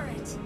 turret.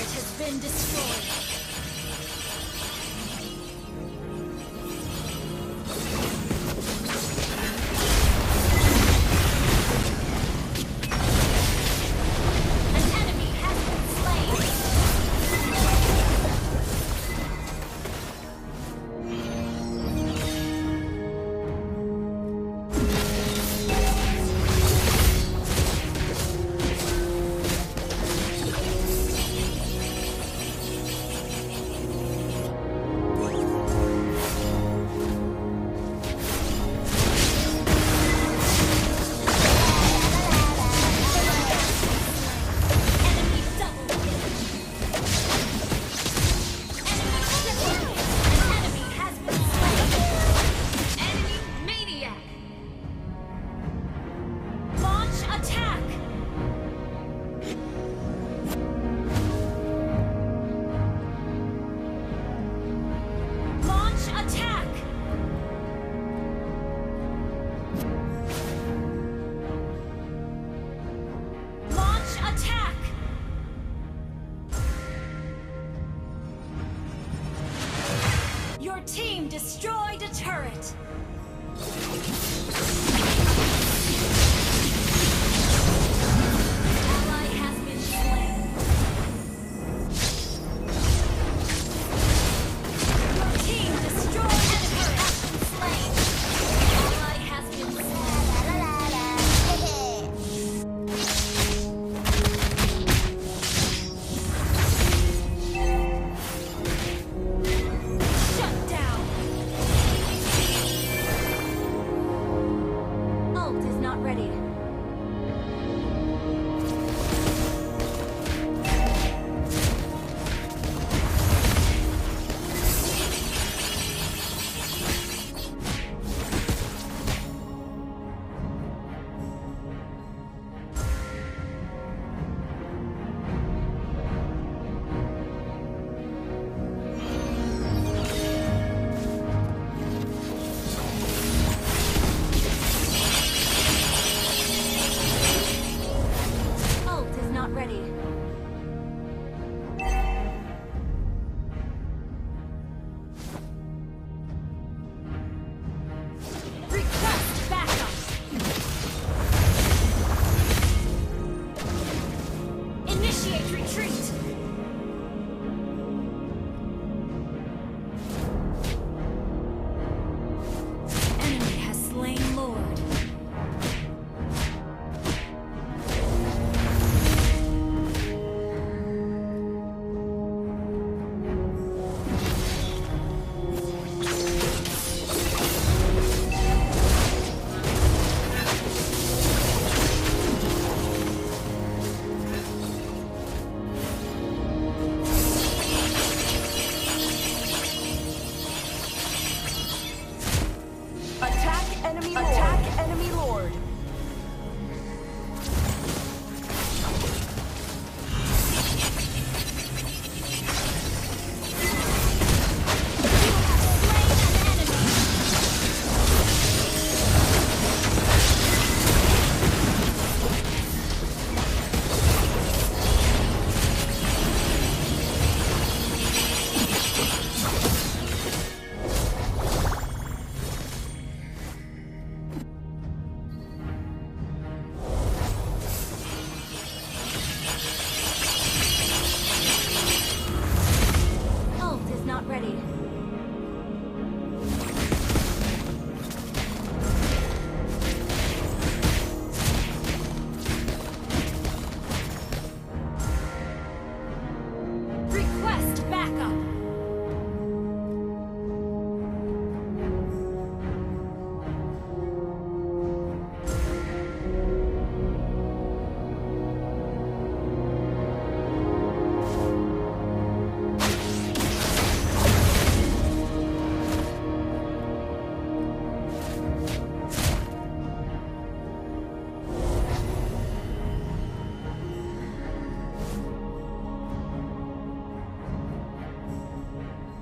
turret has been destroyed. Team destroyed a turret. Ally has been slain. Your team destroyed a turret. Has been slain. Ally has been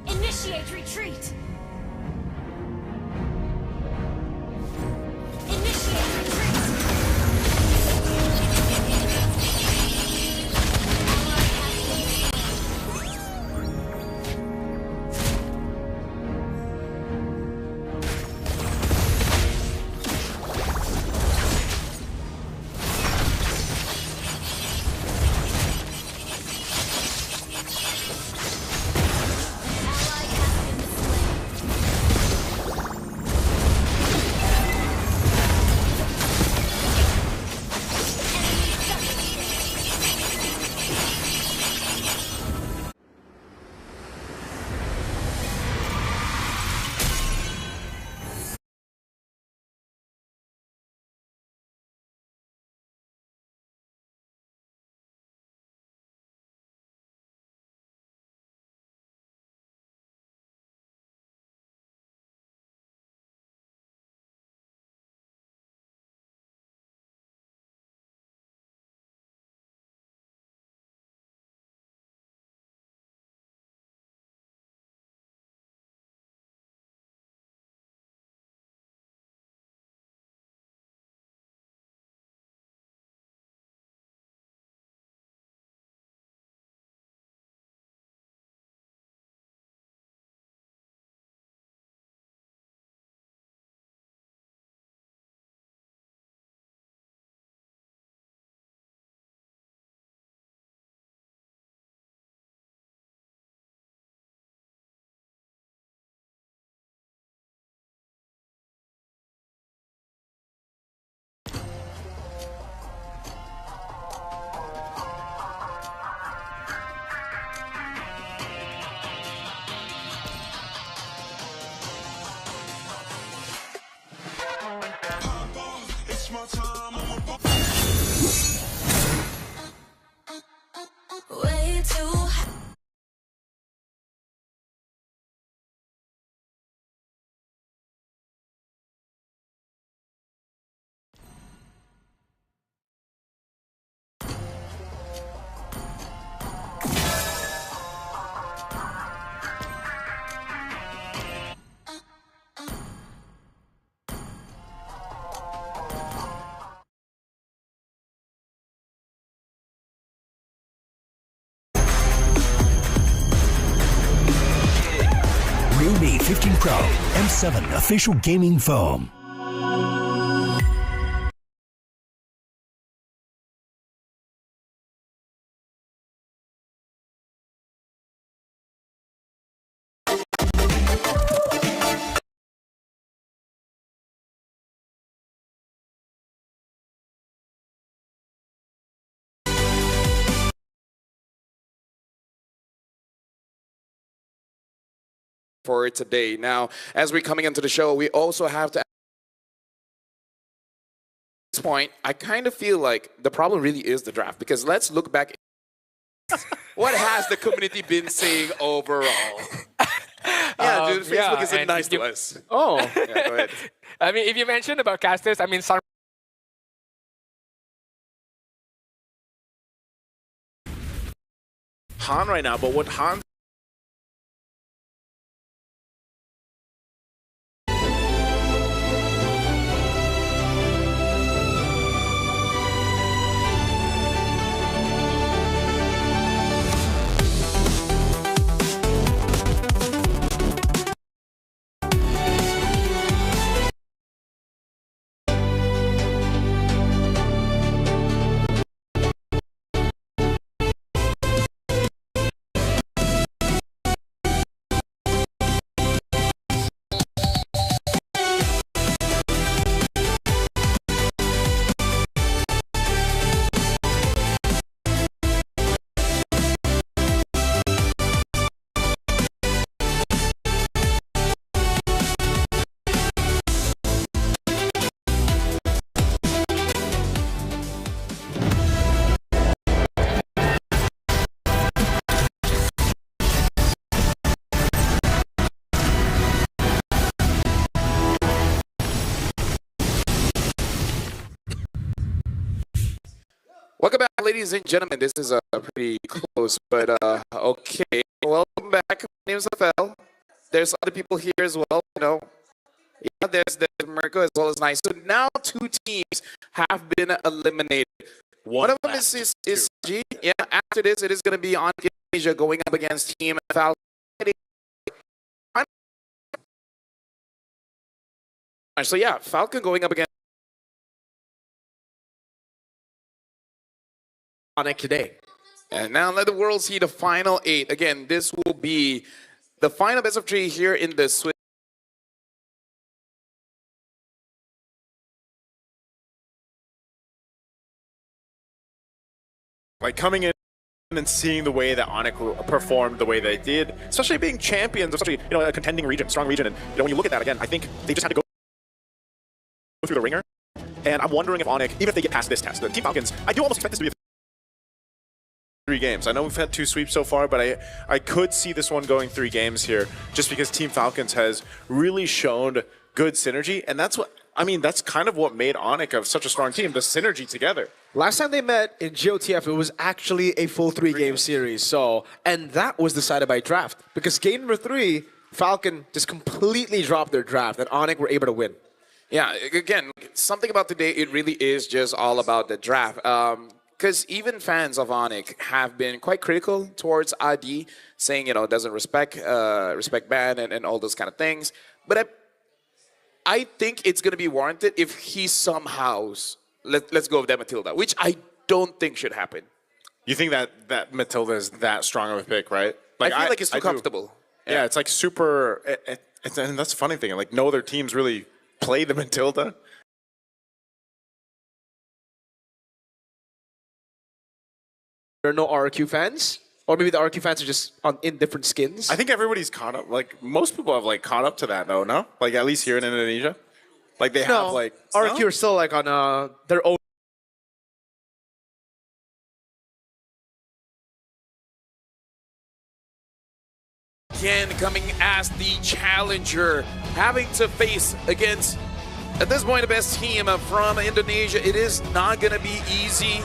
Initiate retreat! Initiate retreat! Ally has been slain. 15 Pro, M7 official gaming foam. For today. Now, as we're coming into the show, we also have to. At this point, I kind of feel like the problem really is the draft, because let's look back. What has the community been saying overall? Yeah, dude, Facebook isn't nice to us. Oh, Yeah, go ahead. I mean, if you mentioned about casters, I mean, some Han right now, but what Han Welcome back, ladies and gentlemen. This is pretty close, but okay. Welcome back. My name is Rafael. There's other people here as well. You know, yeah, there's Mirko as well as Nice. So now two teams have been eliminated. One of them is G. Yeah. After this, it is going to be on Asia going up against Team Falcon. So yeah, Falcon going up against Onyx today. And now let the world see the final 8. Again, this will be the final best of 3 here in the Swiss. like coming in and seeing the way that Onyx performed the way they did, especially being champions, especially a contending region, strong region, and when you look at that again, I think they just had to go through the ringer. And I'm wondering if Onyx, even if they get past this test, the Team Falcons, I do almost expect this to be 3 games. I know we've had 2 sweeps so far, but I could see this one going 3 games here, just because Team Falcons has really shown good synergy, and that's what I mean. That's kind of what made Onyx such a strong team, the synergy together. Last time they met in GOTF, it was actually a full 3-game series. So, and that was decided by draft, because game number 3, Falcon just completely dropped their draft, and Onyx were able to win. Yeah, again, something about today, it really is just all about the draft. Because even fans of Onyx have been quite critical towards ID, saying, doesn't respect ban and all those kind of things. But I think it's going to be warranted if he somehow, let's go with that Matilda, which I don't think should happen. You think that Matilda is that strong of a pick, right? Like, I feel like it's too comfortable. Yeah, it's like super, and that's the funny thing. Like, no other teams really play the Matilda. There are no RQ fans? Or maybe the RQ fans are just in different skins? I think everybody's caught up. Like, most people have, caught up to that, though, no? Like, at least here in Indonesia? Like, they have, RQ are still, on their own. Again, coming as the challenger, having to face against, at this point, the best team from Indonesia. It is not going to be easy.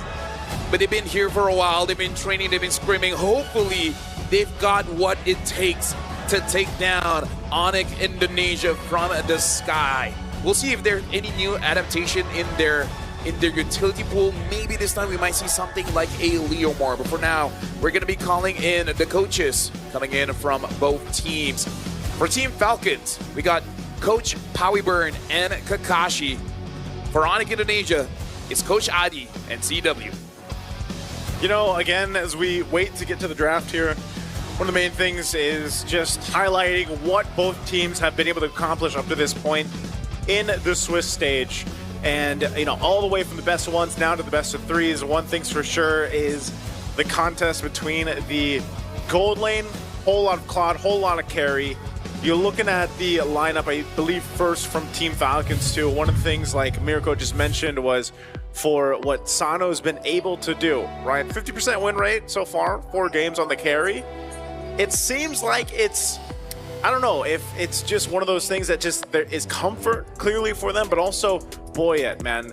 But they've been here for a while. They've been training. They've been screaming. Hopefully, they've got what it takes to take down Onyx Indonesia from the sky. We'll see if there's any new adaptation in their utility pool. Maybe this time we might see something like a Leomar. But for now, we're going to be calling in the coaches coming in from both teams. For Team Falcons, we got Coach Powyburn and Kakashi. For Onyx Indonesia, it's Coach Adi and CW. You know, again, as we wait to get to the draft here, one of the main things is just highlighting what both teams have been able to accomplish up to this point in the Swiss stage. And, you know, all the way from the best of ones now to the best of threes. One thing's for sure is the contest between the gold lane, whole lot of Claude, whole lot of carry. You're looking at the lineup, I believe, first from Team Falcons too. One of the things, like Mirko just mentioned, was for what Sano's been able to do, right? 50% win rate so far, 4 games on the carry. It seems like it's, I don't know if it's just one of those things that just there is comfort clearly for them, but also Boyet, man.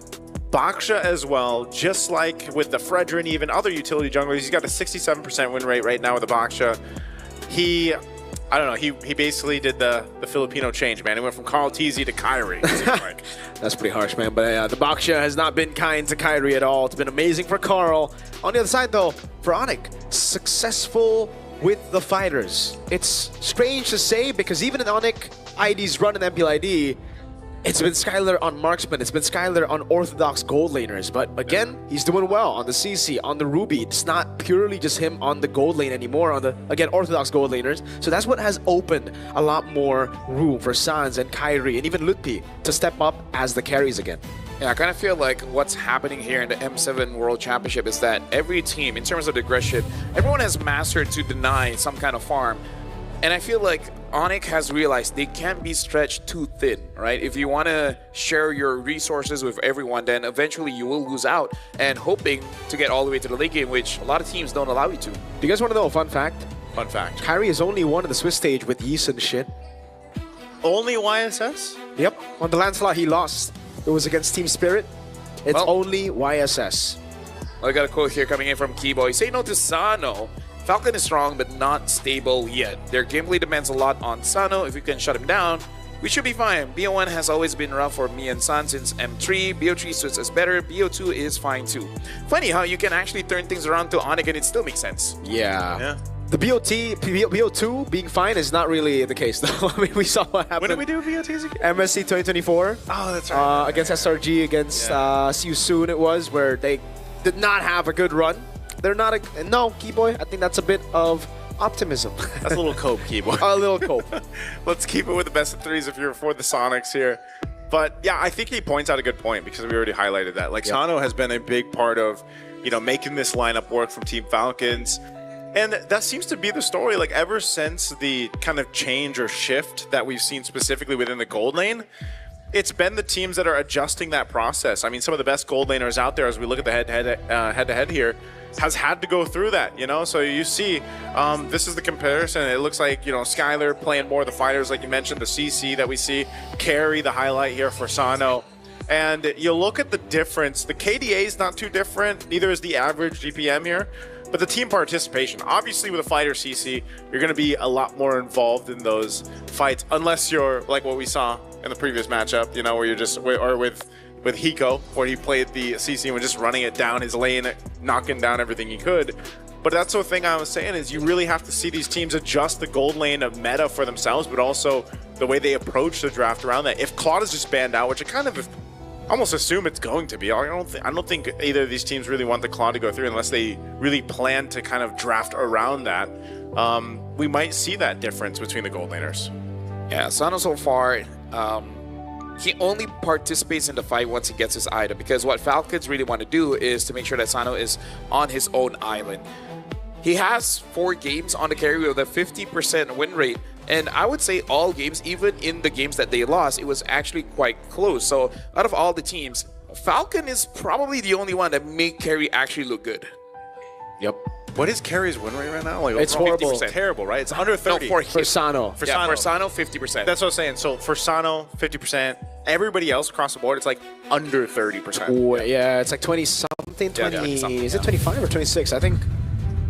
Baksha as well, just like with the Fredrin, even other utility junglers, he's got a 67% win rate right now with the Baksha. I don't know, he basically did the Filipino change, man. He went from Carl Teasy to Kyrie, it seems like. That's pretty harsh, man. But the Baksha has not been kind to Kyrie at all. It's been amazing for Carl. On the other side, though, for Onyx, successful with the fighters. It's strange to say because even in Onyx ID's run in MPL ID, it's been Skylar on marksman, it's been Skylar on orthodox gold laners, but again, he's doing well on the CC, on the Ruby. It's not purely just him on the gold lane anymore, on the, again, orthodox gold laners. So that's what has opened a lot more room for Sans and Kyrie and even Lutpi to step up as the carries again. Yeah, I kind of feel like what's happening here in the M7 World Championship is that every team, in terms of the aggression, everyone has mastered to deny some kind of farm. And I feel like Onyx has realized they can't be stretched too thin, right? If you want to share your resources with everyone, then eventually you will lose out and hoping to get all the way to the late game, which a lot of teams don't allow you to. Do you guys want to know a fun fact? Fun fact. Kyrie is only won in the Swiss stage with Yeast and shit. Only YSS? Yep, on the Lancelot he lost. It was against Team Spirit. It's only YSS. Well, I got a quote here coming in from Keyboy. Say no to Sano. Falcon is strong, but not stable yet. Their gameplay depends a lot on Sano. If we can shut him down, we should be fine. BO1 has always been rough for me and San since M3. BO3 suits us better. BO2 is fine too. Funny how you can actually turn things around to Onyx and it still makes sense. Yeah. The BO2 being fine is not really the case, though. I mean, we saw what happened. When did we do BOTs again? MSC 2024. Oh, that's right. Against SRG, against See You Soon it was, where they did not have a good run. They're not a... No, Keyboy, I think that's a bit of optimism. That's a little cope, Keyboy. A little cope. Let's keep it with the best of threes if you're for the Sonics here. But yeah, I think he points out a good point because we already highlighted that. Like, Sano has been a big part of, you know, making this lineup work from Team Falcons. And that seems to be the story, like, ever since the kind of change or shift that we've seen specifically within the gold lane. It's been the teams that are adjusting that process. I mean, some of the best gold laners out there, as we look at the head-to-head here, has had to go through that, you know? So you see, this is the comparison. It looks like, you know, Skylar playing more of the fighters, like you mentioned, the CC that we see, carry the highlight here for Sano. And you look at the difference. The KDA is not too different, neither is the average GPM here. But the team participation, obviously with a fighter CC, you're going to be a lot more involved in those fights, unless you're like what we saw in the previous matchup, you know, where you're just, or with Hiko, where he played the CC and was just running it down his lane, knocking down everything he could. But that's the thing I was saying is you really have to see these teams adjust the gold lane of meta for themselves, but also the way they approach the draft around that. If Claude is just banned out, which I kind of almost assume it's going to be. I don't think either of these teams really want the Claw to go through unless they really plan to kind of draft around that. We might see that difference between the gold laners. Yeah, Sano so far, he only participates in the fight once he gets his item, because what Falcons really want to do is to make sure that Sano is on his own island. He has 4 games on the carry with a 50% win rate. And I would say all games, even in the games that they lost, it was actually quite close. So out of all the teams, Falcon is probably the only one that made carry actually look good. Yep. What is carry's win rate right now? Like, it's horrible. 50%. Terrible, right? It's under 30. No, for Sano. For yeah, Sano. for Sano, 50%. That's what I'm saying. So for Sano, 50%. Everybody else across the board, it's like under 30%. Ooh, yeah, it's like 20-something, 20... Is it 25 or 26? I think...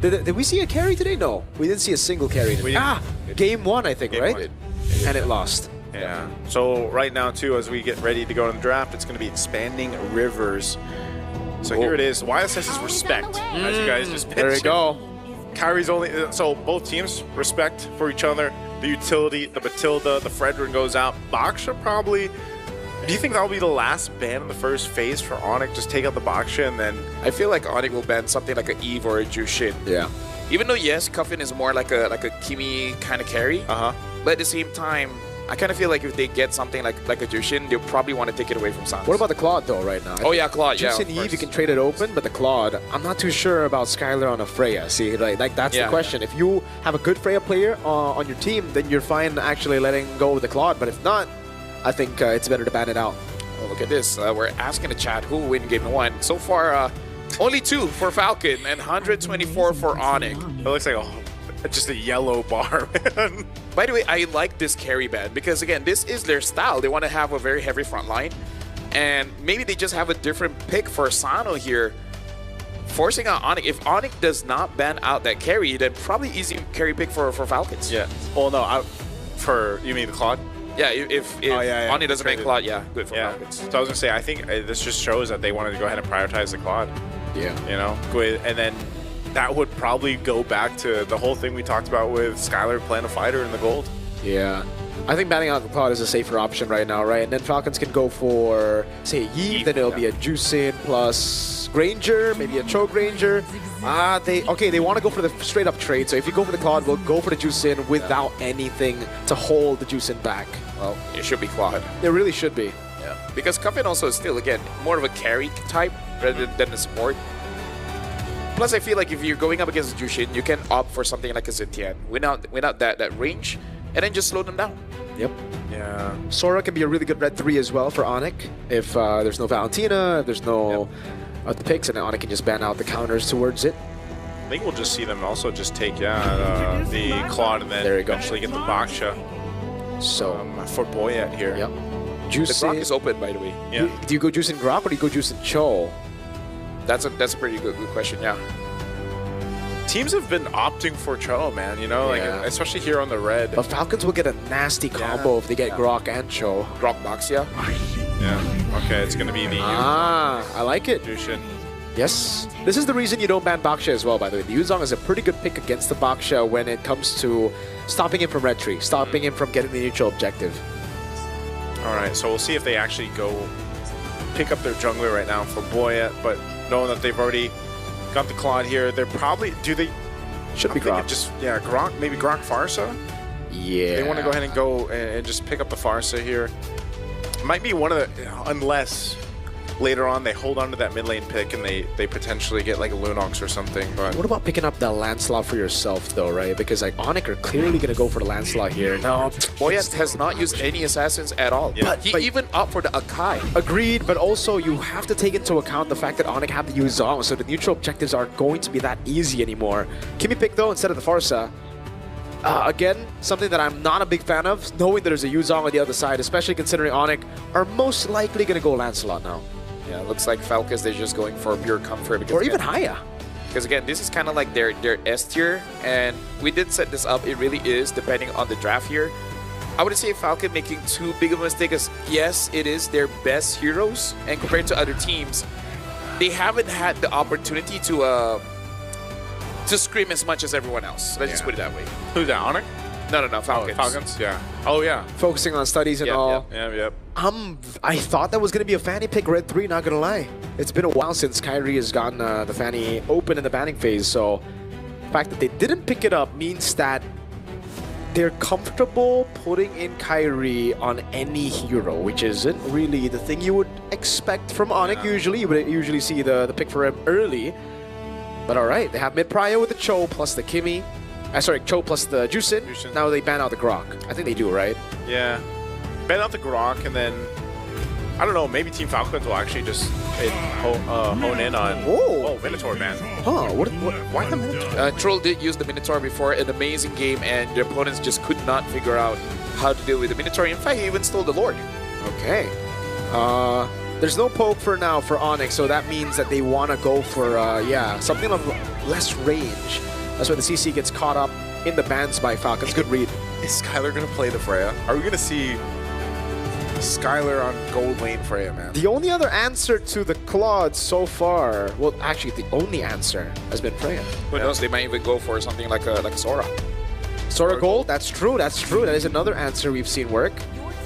Did we see a carry today? No, we didn't see a single carry today. Game 1, I think, right? And it lost. Yeah. So right now, too, as we get ready to go to the draft, it's going to be expanding rivers. So here it is. YSS is respect, as you guys just mentioned. There you go. Kyrie's only... So both teams, respect for each other. the utility, the Matilda, the Fredrin goes out. Baksha probably. Do you think that'll be the last ban in the first phase for Onyx? Just take out the Baksha and then. I feel like Onyx will ban something like a Eve or a Jushin. Yeah. Even though yes, Cuffin is more like a Kimi kind of carry. But at the same time, I kind of feel like if they get something like a Jushin, they'll probably want to take it away from Sans. What about the Claude though right now? Oh yeah, Claude. Yeah. Justin Eve, you can trade it open, but the Claude, I'm not too sure about Skylar on a Freya. See, like that's the question. If you have a good Freya player on your team, then you're fine actually letting go of the Claude. But if not, I think it's better to ban it out. Oh, look at this. We're asking the chat who will win game 1. So far, only 2 for Falcon and 124 for Onyx. It looks like just a yellow bar, man. By the way, I like this carry ban because, again, this is their style. They want to have a very heavy front line. And maybe they just have a different pick for Sano here, forcing out Onyx. If Onyx does not ban out that carry, then probably easy carry pick for Falcons. Yeah. Well, no, you mean the Claude? Yeah, if Onyx doesn't ban Claude, good for Falcons. So I was going to say, I think this just shows that they wanted to go ahead and prioritize the Claude. Yeah. You know, and then that would probably go back to the whole thing we talked about with Skylar playing a fighter in the gold. Yeah. I think banning out the Claude is a safer option right now, right? And then Falcons can go for, say, Yi, then it'll be a Juicin plus Granger, maybe a Choke Ranger. They want to go for the straight-up trade. So if you go for the Claude, we'll go for the Juicin without anything to hold the Juicin back. Well, it should be Claude. It really should be. Yeah. Because Cuffin also is still, again, more of a carry type rather than a support. Plus, I feel like if you're going up against Jushin, you can opt for something like a Zintian without that range, and then just slow them down. Yep. Yeah. Sora can be a really good red 3 as well for Onyx. If there's no Valentina, if there's no the picks, and then Onyx can just ban out the counters towards it. I think we'll just see them also just take, the Claude and then eventually get the Baksha. So for Boyet here. Yep. The Grok is open, by the way. Yeah. Do you go Juicin Grok or do you go Juicin Cho? That's a pretty good question, yeah. Teams have been opting for Cho, man, you know, like especially here on the red. But Falcons will get a nasty combo if they get Grok and Cho. Grok Baxia. Yeah. Okay, it's gonna be the I like it. Jushin. Yes. This is the reason you don't ban Baksha as well, by the way. The Yuzong is a pretty good pick against the Baksha when it comes to stopping him from red tree, stopping him from getting the neutral objective. All right, so we'll see if they actually go pick up their jungler right now for Boyet, but knowing that they've already got the Claude here, they're probably Should be Grok. Grok, maybe Grok Farsa. Yeah. They want to go ahead and go and just pick up the Farsa here. Might be one of the, unless later on they hold on to that mid lane pick and they potentially get like a Lunox or something. But what about picking up the Lancelot for yourself though, right? Because like Onyx are clearly gonna go for the Lancelot here. No, Boyet has not used any assassins at all. Yeah. But he even opted for the Akai. Agreed, but also you have to take into account the fact that Onyx have the Yuzong, so the neutral objectives aren't going to be that easy anymore. Kimmy pick though instead of the Farsa. Again, something that I'm not a big fan of, knowing that there's a Yuzong on the other side, especially considering Onyx are most likely gonna go Lancelot now. Yeah, looks like Falcons, they're just going for pure comfort. Because Or even Haya. Because again, this is kind of like their S tier, and we did set this up. It really is, depending on the draft here. I wouldn't say Falcon making too big of a mistake, as yes, it is their best heroes, and compared to other teams, they haven't had the opportunity to scream as much as everyone else. Let's just put it that way. who's that, Onyx? No, Falcons. Oh, Falcons? Yeah. Oh, yeah. Focusing on studies and all. Yeah. I thought that was going to be a Fanny pick, red 3, not going to lie. It's been a while since Kyrie has gotten the Fanny open in the banning phase, so the fact that they didn't pick it up means that they're comfortable putting in Kyrie on any hero, which isn't really the thing you would expect from Onyx usually. You would usually see the pick for him early. But alright, they have mid-prio with the Cho plus the Kimmy. Cho plus the Juicin. Now they ban out the Grok. I think they do, right? Yeah. Ban out the Grok, and then, I don't know, maybe Team Falcons will actually just hone in on... Oh, Minotaur ban. Huh, why the Minotaur? Troll did use the Minotaur before, an amazing game, and their opponents just could not figure out how to deal with the Minotaur. In fact, he even stole the Lord. Okay. There's no poke for now for Onyx, so that means that they want to go for, something of less range. That's why the CC gets caught up in the bans by Falcons. Good read. Is Skylar going to play the Freya? Are we going to see Skylar on gold lane Freya, man? The only other answer to the Claude so far, well, actually, the only answer has been Freya. Who knows? They might even go for something like a Sora. Sora Gold, that's true, that's true. That is another answer we've seen work.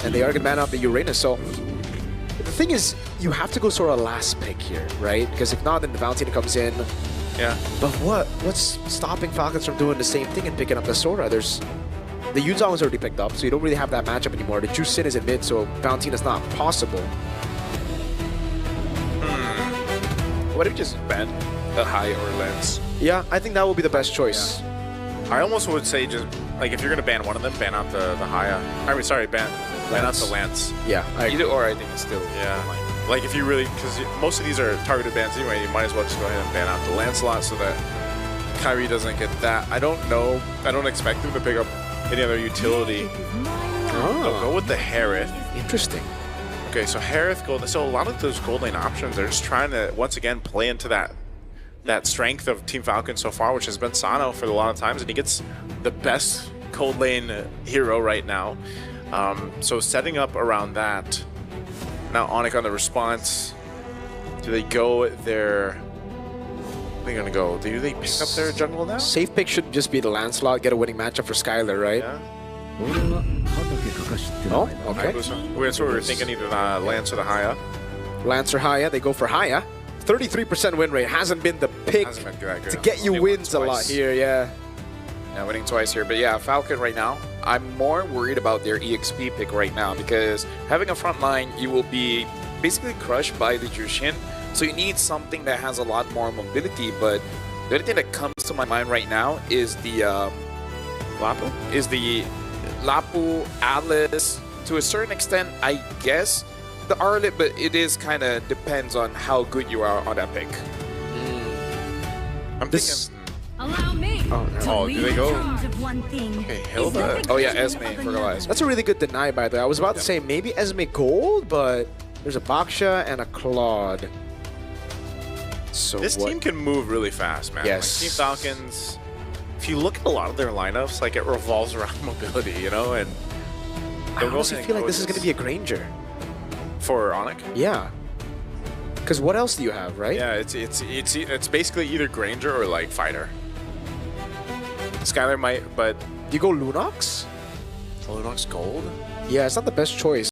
And they are going to man out the Uranus. So the thing is, you have to go Sora last pick here, right? Because if not, then the Valentina comes in. Yeah. But what's stopping Falcons from doing the same thing and picking up the Sora? There's the Yuzong is already picked up, so you don't really have that matchup anymore. The Juice Sin is in mid, so Valentina's not possible. What if you just ban the high or lens? Yeah, I think that will be the best choice. I almost would say just like if you're gonna ban one of them, ban out the Haya. I mean, sorry, ban out the Lance. Yeah, Either or, I think it's still Yeah. Like if you really, because most of these are targeted bans anyway, you might as well just go ahead and ban out the Lancelot so that Kyrie doesn't get that. I don't know. I don't expect him to pick up any other utility. They'll go with the Harith. Interesting. Okay, so Harith gold. So a lot of those gold lane options, they're just trying to once again play into that strength of Team Falcon so far, which has been Sano for a lot of times, and he gets the best gold lane hero right now. So setting up around that. Now Onyx on the response. Do they go their? Where are they gonna go? Do they pick up their jungle now? Safe pick should just be the Lancelot, get a winning matchup for Skylar, right? Yeah. Oh, okay. That's what we were thinking, either the Lance or the Haya. Lance or Haya, they go for Haya. 33% win rate hasn't been the pick Hasn't been that good. to get you Only wins a won lot twice. here, yeah. Yeah, winning twice here. But yeah, Falcon right now, I'm more worried about their EXP pick right now because having a front line, you will be basically crushed by the Jushin. So you need something that has a lot more mobility. But the only thing that comes to my mind right now is the Lapu? Lapu, Alice, to a certain extent, I guess, the Arlet, but it is kind of depends on how good you are on that pick. I'm This- thinking. Allow me Oh, to no. Oh, lead do they in go- terms of one thing. Okay, Is Hilda. that the Oh yeah, vision Esme, of forgot another? about Esme. That's a really good deny, by the way. I was about to say maybe Esme Gold, but there's a Baksha and a Claude. So This what? team can move really fast, man. Yes. Like Team Falcons, if you look at a lot of their lineups, like it revolves around mobility, you know, and I they'll go honestly ahead and feel like go this is going to be a Granger. for Onyx. Yeah. Because what else do you have, right? Yeah, it's basically either Granger or like Fighter. Skylar might, but Do you go Lunox? Lunox Gold? Yeah, it's not the best choice.